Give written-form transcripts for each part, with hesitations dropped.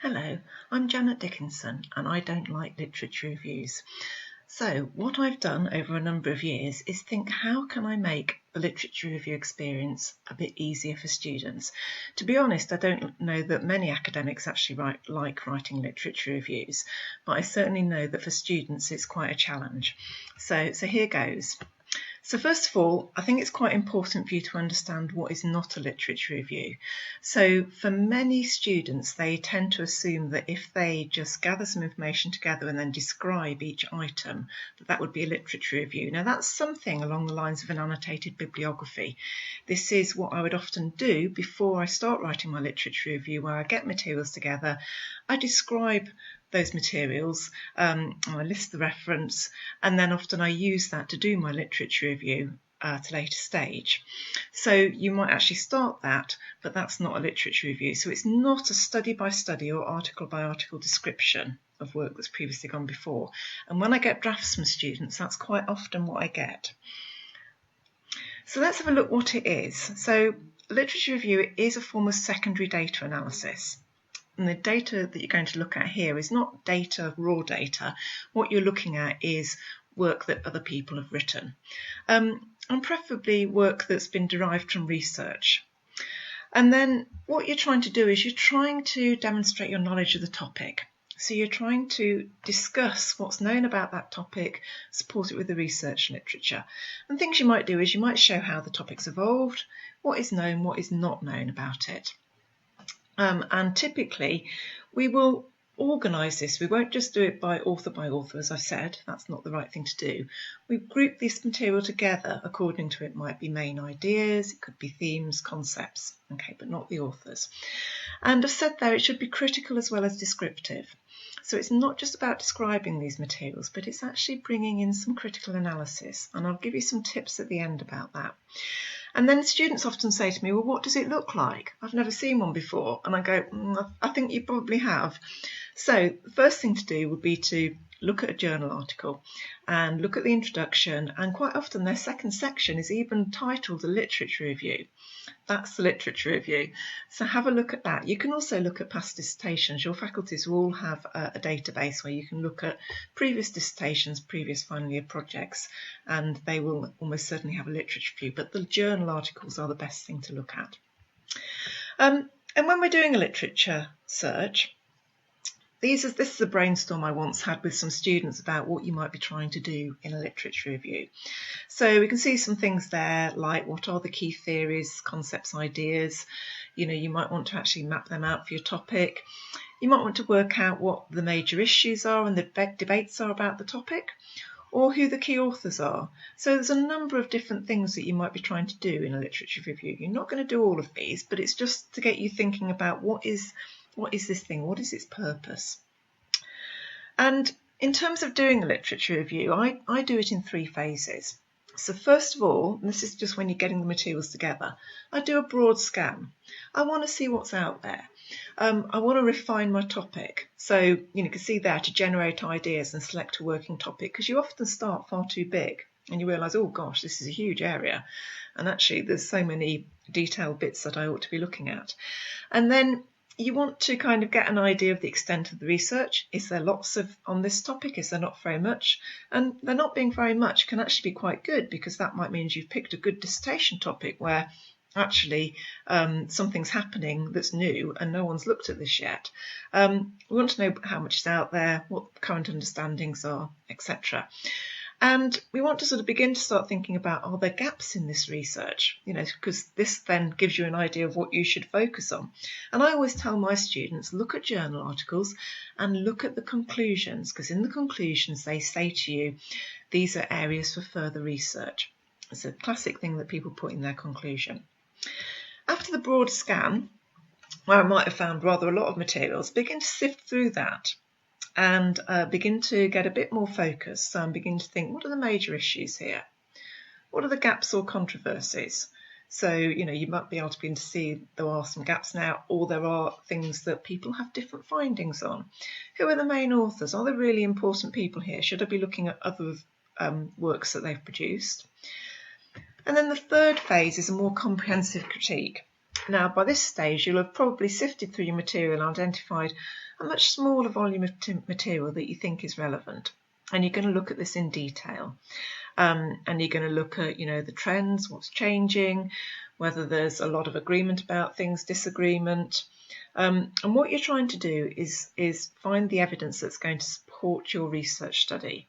Hello, I'm Janet Dickinson and I don't like literature reviews. So what I've done over a number of years is think, how can I make the literature review experience a bit easier for students? To be honest, I don't know that many academics actually like writing literature reviews, but I certainly know that for students it's quite a challenge. So here goes. So first of all, I think it's quite important for you to understand what is not a literature review. So for many students, they tend to assume that if they just gather some information together and then describe each item, that would be a literature review. Now that's something along the lines of an annotated bibliography. This is what I would often do before I start writing my literature review, where I get materials together, I describe those materials, I list the reference, and then often I use that to do my literature review at a later stage. So you might actually start that, but that's not a literature review. So it's not a study by study or article by article description of work that's previously gone before. And when I get drafts from students, that's quite often what I get. So let's have a look what it is. So literature review is a form of secondary data analysis. And the data that you're going to look at here is not data, raw data. What you're looking at is work that other people have written, and preferably work that's been derived from research. And then what you're trying to do is you're trying to demonstrate your knowledge of the topic. So you're trying to discuss what's known about that topic, support it with the research literature. And things you might do is you might show how the topic's evolved, what is known, what is not known about it. And typically we will organise this. We won't just do it by author, as I said. That's not the right thing to do. We group this material together according to, it might be main ideas, it could be themes, concepts, okay, but not the authors. And I've said there it should be critical as well as descriptive. So it's not just about describing these materials, but it's actually bringing in some critical analysis. And I'll give you some tips at the end about that. And then students often say to me, well, what does it look like? I've never seen one before. And I go, I think you probably have. So the first thing to do would be to look at a journal article and look at the introduction. And quite often their second section is even titled a literature review. That's the literature review. So have a look at that. You can also look at past dissertations. Your faculties will all have a database where you can look at previous dissertations, previous final year projects, and they will almost certainly have a literature review. But the journal articles are the best thing to look at. And when we're doing a literature search, this is a brainstorm I once had with some students about what you might be trying to do in a literature review. So we can see some things there, like what are the key theories, concepts, ideas. You might want to actually map them out for your topic. You might want to work out what the major issues are and the debates are about the topic, or who the key authors are. So there's a number of different things that you might be trying to do in a literature review. You're not going to do all of these, but it's just to get you thinking about what is this thing? What is its purpose? And in terms of doing a literature review, I do it in 3 phases. So first of all, and this is just when you're getting the materials together, I do a broad scan. I want to see what's out there. I want to refine my topic. So you can see there to generate ideas and select a working topic, because you often start far too big and you realise, oh gosh, this is a huge area. And actually there's so many detailed bits that I ought to be looking at. And then you want to kind of get an idea of the extent of the research. Is there lots on this topic? Is there not very much? And there not being very much can actually be quite good, because that might mean you've picked a good dissertation topic where actually something's happening that's new and no one's looked at this yet. We want to know how much is out there, what current understandings are, etc. And we want to sort of begin to start thinking about, are there gaps in this research? Because this then gives you an idea of what you should focus on. And I always tell my students, look at journal articles and look at the conclusions, because in the conclusions they say to you, these are areas for further research. It's a classic thing that people put in their conclusion. After the broad scan, where I might have found rather a lot of materials, begin to sift through that. And begin to get a bit more focused. So I'm beginning to think, what are the major issues here? What are the gaps or controversies? So, you might be able to begin to see there are some gaps now, or there are things that people have different findings on. Who are the main authors? Are there really important people here? Should I be looking at other works that they've produced? And then the third phase is a more comprehensive critique. Now, by this stage, you'll have probably sifted through your material and identified a much smaller volume of material that you think is relevant. And you're going to look at this in detail. And you're going to look at, the trends, what's changing, whether there's a lot of agreement about things, disagreement. And what you're trying to do is find the evidence that's going to support your research study,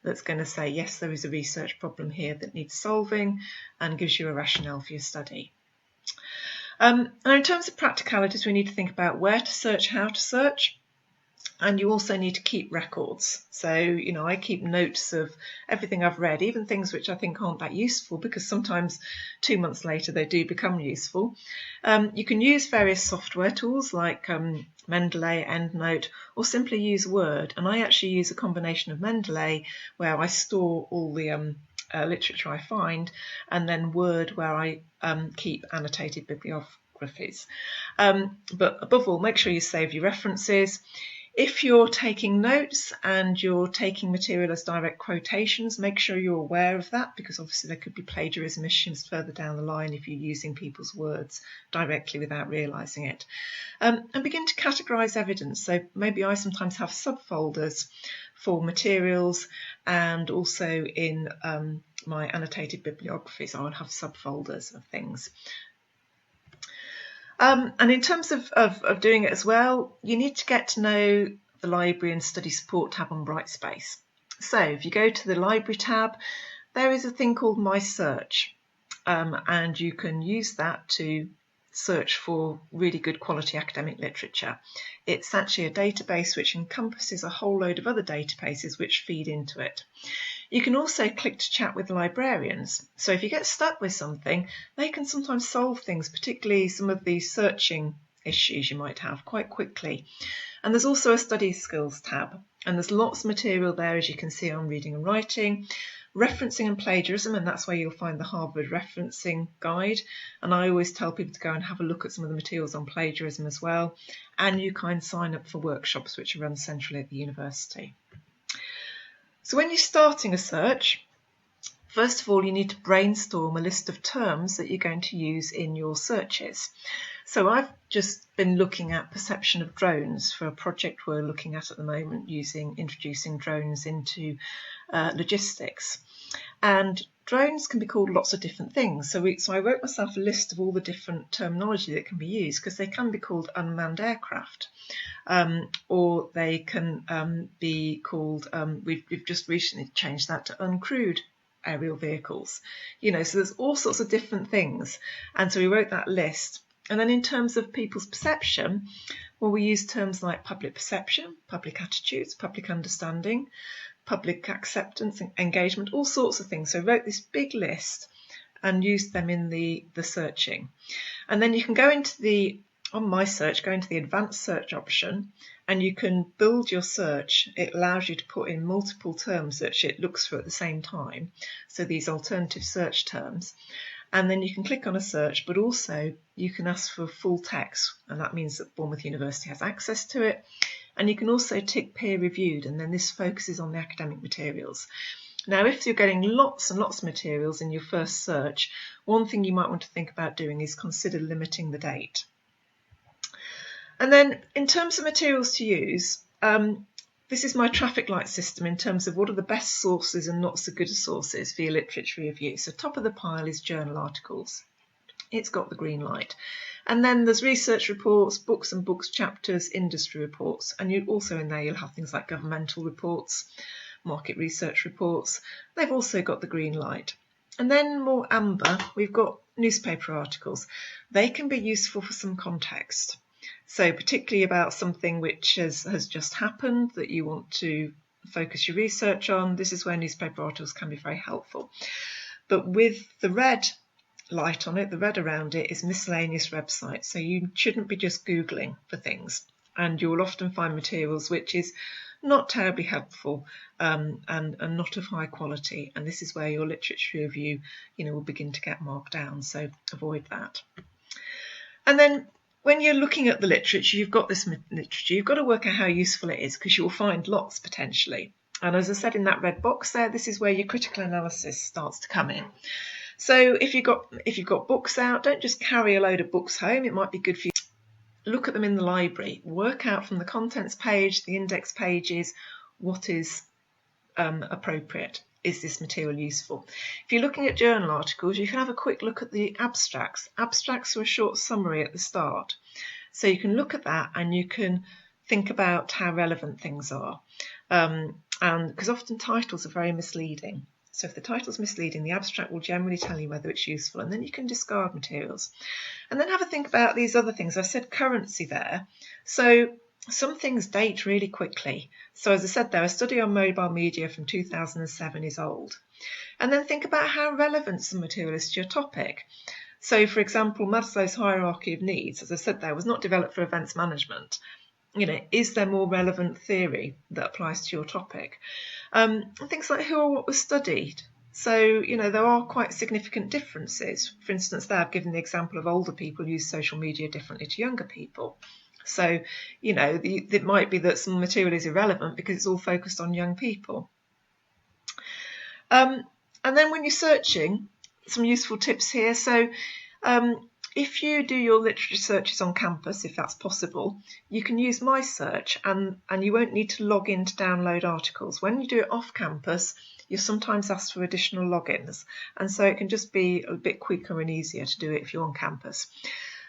that's going to say, yes, there is a research problem here that needs solving, and gives you a rationale for your study. And in terms of practicalities, we need to think about where to search, how to search, and you also need to keep records. So, I keep notes of everything I've read, even things which I think aren't that useful, because sometimes 2 months later they do become useful. You can use various software tools like Mendeley, EndNote, or simply use Word. And I actually use a combination of Mendeley, where I store all the literature I find, and then Word, where I keep annotated bibliographies. But above all, make sure you save your references. If you're taking notes and you're taking material as direct quotations, make sure you're aware of that, because obviously there could be plagiarism issues further down the line if you're using people's words directly without realising it. And begin to categorise evidence. So maybe I sometimes have subfolders for materials, and also in my annotated bibliographies I'll have subfolders of things. And in terms of doing it as well, you need to get to know the Library and Study Support tab on Brightspace. So if you go to the Library tab, there is a thing called My Search, and you can use that to search for really good quality academic literature. It's actually a database which encompasses a whole load of other databases which feed into it. You can also click to chat with librarians. So if you get stuck with something, they can sometimes solve things, particularly some of these searching issues you might have, quite quickly. And there's also a study skills tab, and there's lots of material there, as you can see, on reading and writing, referencing and plagiarism, and that's where you'll find the Harvard referencing guide. And I always tell people to go and have a look at some of the materials on plagiarism as well. And you can sign up for workshops which are run centrally at the university. So when you're starting a search, first of all, you need to brainstorm a list of terms that you're going to use in your searches. So I've just been looking at perception of drones for a project we're looking at the moment, introducing drones into logistics. And drones can be called lots of different things. So I wrote myself a list of all the different terminology that can be used, because they can be called unmanned aircraft, or they can be called, we've just recently changed that to uncrewed aerial vehicles. So there's all sorts of different things. And so we wrote that list. And then in terms of people's perception, well, we use terms like public perception, public attitudes, public understanding, public acceptance, engagement, all sorts of things. So I wrote this big list and used them in the searching. And then you can go into on My Search, go into the advanced search option, and you can build your search. It allows you to put in multiple terms that it looks for at the same time. So these alternative search terms. And then you can click on a search, but also you can ask for full text, and that means that Bournemouth University has access to it. And you can also tick peer reviewed, and then this focuses on the academic materials. Now, if you're getting lots and lots of materials in your first search, one thing you might want to think about doing is consider limiting the date. And then in terms of materials to use, this is my traffic light system in terms of what are the best sources and not so good sources for your literature review. So top of the pile is journal articles. It's got the green light. And then there's research reports, books and books chapters, industry reports. And you also in there you'll have things like governmental reports, market research reports. They've also got the green light. And then more amber, we've got newspaper articles. They can be useful for some context. So particularly about something which has just happened that you want to focus your research on, this is where newspaper articles can be very helpful. But with the red light on it, the red around it is miscellaneous websites. So you shouldn't be just Googling for things. And you'll often find materials which is not terribly helpful and not of high quality. And this is where your literature review, will begin to get marked down. So avoid that. And then when you're looking at the literature, you've got this literature, you've got to work out how useful it is, because you'll find lots potentially. And as I said in that red box there, this is where your critical analysis starts to come in. So if you've got books out, don't just carry a load of books home. It might be good for you to look at them in the library, work out from the contents page, the index pages, what is appropriate. Is this material useful? If you're looking at journal articles, you can have a quick look at the abstracts. Abstracts are a short summary at the start. So you can look at that and you can think about how relevant things are. And because often titles are very misleading. So if the title's misleading, the abstract will generally tell you whether it's useful, and then you can discard materials. And then have a think about these other things. I said currency there. So some things date really quickly. So as I said there, a study on mobile media from 2007 is old. And then think about how relevant some material is to your topic. So for example, Maslow's hierarchy of needs, as I said there, was not developed for events management. Is there more relevant theory that applies to your topic? Things like who or what was studied. So, there are quite significant differences. For instance, there I've given the example of older people use social media differently to younger people. So, it might be that some material is irrelevant because it's all focused on young people. And then when you're searching, some useful tips here. So, if you do your literature searches on campus, if that's possible, you can use My Search and you won't need to log in to download articles. When you do it off campus, you're sometimes asked for additional logins, and so it can just be a bit quicker and easier to do it if you're on campus.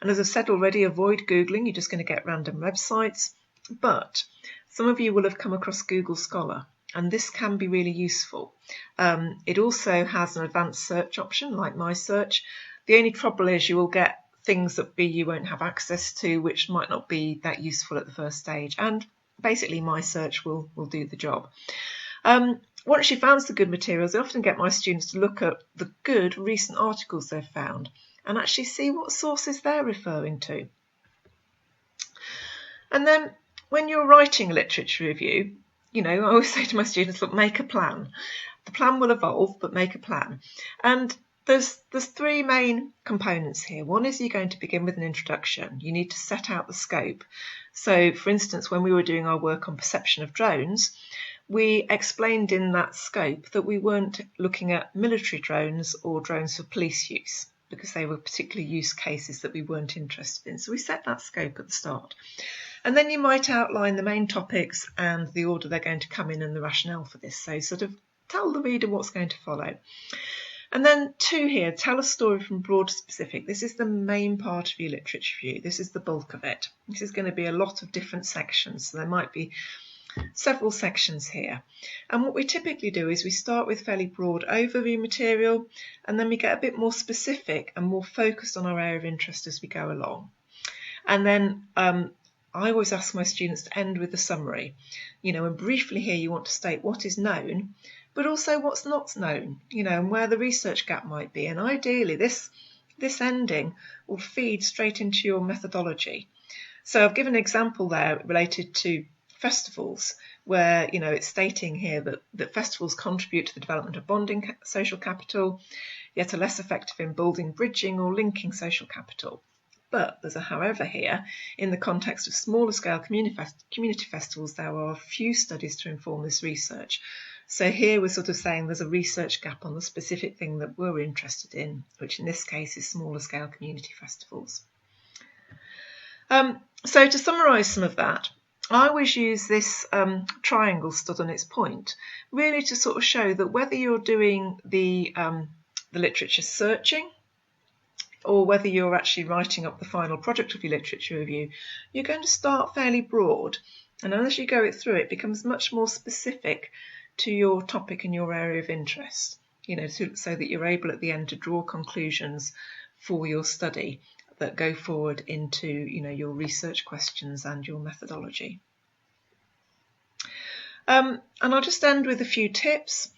And as I've said already, avoid Googling, you're just going to get random websites. But some of you will have come across Google Scholar, and this can be really useful. It also has an advanced search option like My Search. The only trouble is you will get things that you won't have access to, which might not be that useful at the first stage. And basically My Search will do the job. Once you've found some good materials, I often get my students to look at the good recent articles they've found and actually see what sources they're referring to. And then when you're writing a literature review, I always say to my students, look, make a plan. The plan will evolve, but make a plan. And there's three main components here. One is you're going to begin with an introduction. You need to set out the scope. So, for instance, when we were doing our work on perception of drones, we explained in that scope that we weren't looking at military drones or drones for police use, because they were particular use cases that we weren't interested in. So we set that scope at the start. And then you might outline the main topics and the order they're going to come in and the rationale for this. So sort of tell the reader what's going to follow. And then 2 here, tell a story from broad to specific. This is the main part of your literature review. This is the bulk of it. This is going to be a lot of different sections. So there might be several sections here. And what we typically do is we start with fairly broad overview material, and then we get a bit more specific and more focused on our area of interest as we go along. And then I always ask my students to end with a summary. And briefly here you want to state what is known, but also what's not known, and where the research gap might be. And ideally this ending will feed straight into your methodology. So I've given an example there related to festivals, where it's stating here that festivals contribute to the development of bonding social capital, yet are less effective in building, bridging or linking social capital. But there's a however here. In the context of smaller scale community festivals, there are few studies to inform this research. So here we're sort of saying there's a research gap on the specific thing that we're interested in, which in this case is smaller scale community festivals. So to summarise some of that, I always use this triangle stood on its point, really to sort of show that whether you're doing the literature searching or whether you're actually writing up the final project of your literature review, you're going to start fairly broad. And as you go through, it becomes much more specific to your topic and your area of interest, so that you're able at the end to draw conclusions for your study that go forward into your research questions and your methodology. And I'll just end with a few tips.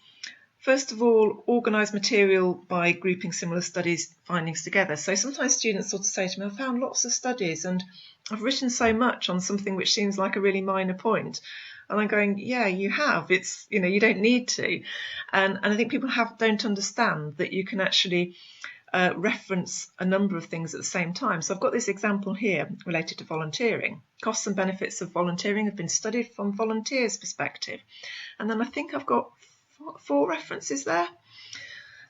First of all, organise material by grouping similar studies findings together. So sometimes students sort of say to me, I've found lots of studies and I've written so much on something which seems like a really minor point. And I'm going, yeah, you have. It's, you don't need to. And I think people don't understand that you can actually reference a number of things at the same time. So I've got this example here related to volunteering. Costs and benefits of volunteering have been studied from volunteers' perspective. And then I think I've got 4 references there.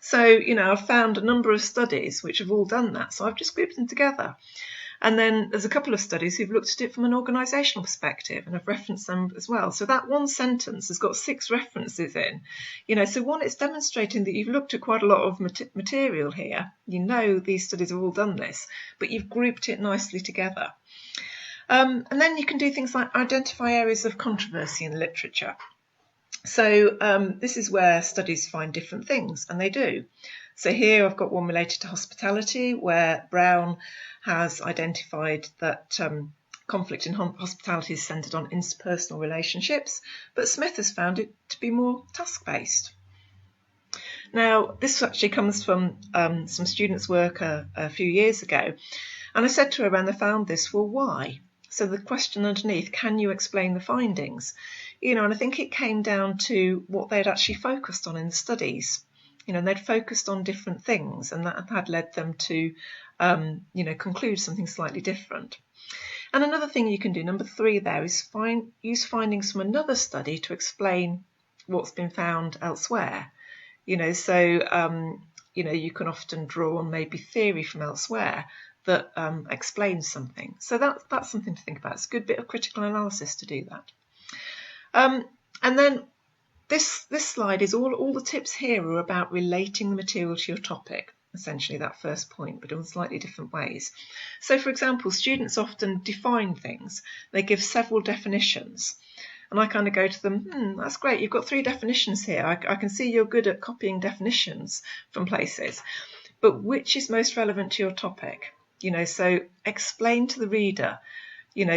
So, I've found a number of studies which have all done that. So I've just grouped them together. And then there's a couple of studies who've looked at it from an organisational perspective, and I've referenced them as well. So that one sentence has got 6 references in. So one, it's demonstrating that you've looked at quite a lot of material here. These studies have all done this, but you've grouped it nicely together. And then you can do things like identify areas of controversy in literature. So this is where studies find different things, and they do. So here I've got one related to hospitality, where Brown has identified that conflict in hospitality is centred on interpersonal relationships, but Smith has found it to be more task-based. Now, this actually comes from some students' work a few years ago, and I said to her when they found this, well, why? So the question underneath, can you explain the findings? And I think it came down to what they'd actually focused on in the studies. And they'd focused on different things, and that had led them to, conclude something slightly different. And another thing you can do, number 3 there, is use findings from another study to explain what's been found elsewhere. You can often draw on maybe theory from elsewhere that explains something. So that's something to think about. It's a good bit of critical analysis to do that. And then this slide is all the tips here are about relating the material to your topic, essentially that first point, but in slightly different ways. So, for example, students often define things. They give several definitions. And I kind of go to them, that's great, you've got 3 definitions here. I can see you're good at copying definitions from places. But which is most relevant to your topic? So explain to the reader.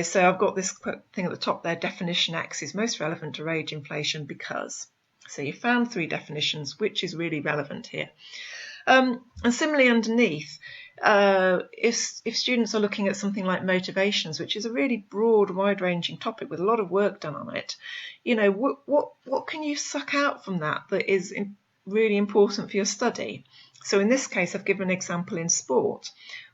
So I've got this thing at the top there, definition X is most relevant to wage inflation because. So you found 3 definitions, which is really relevant here. And similarly underneath, if students are looking at something like motivations, which is a really broad, wide-ranging topic with a lot of work done on it, what can you suck out from that is really important for your study? So in this case, I've given an example in sport,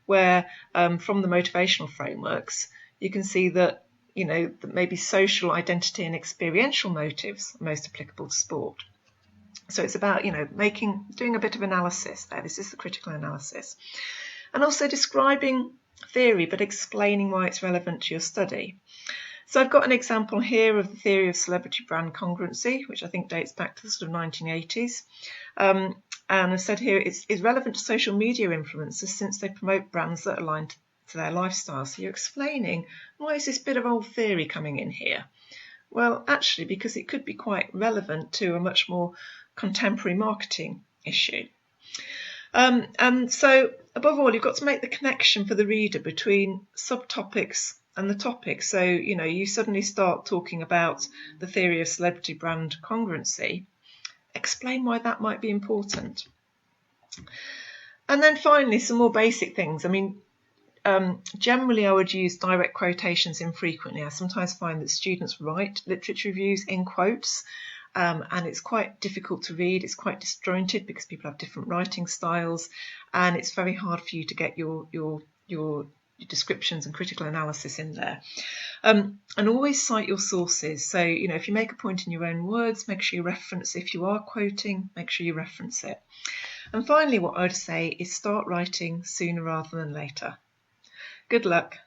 where from the motivational frameworks, you can see that that maybe social identity and experiential motives are most applicable to sport. So it's about doing a bit of analysis there. This is the critical analysis, and also describing theory but explaining why it's relevant to your study. So I've got an example here of the theory of celebrity brand congruency, which I think dates back to the sort of 1980s. And I said here it's relevant to social media influencers since they promote brands that align to their lifestyle. So you're explaining, why is this bit of old theory coming in here? Well, actually, because it could be quite relevant to a much more contemporary marketing issue. And so, above all, you've got to make the connection for the reader between subtopics and the topic. So, you suddenly start talking about the theory of celebrity brand congruency. Explain why that might be important. And then finally, some more basic things. Generally I would use direct quotations infrequently. I sometimes find that students write literature reviews in quotes, and it's quite difficult to read. It's quite disjointed because people have different writing styles, and it's very hard for you to get your descriptions and critical analysis in there. And always cite your sources. So, if you make a point in your own words, make sure you reference. If you are quoting, make sure you reference it. And finally, what I would say is start writing sooner rather than later. Good luck.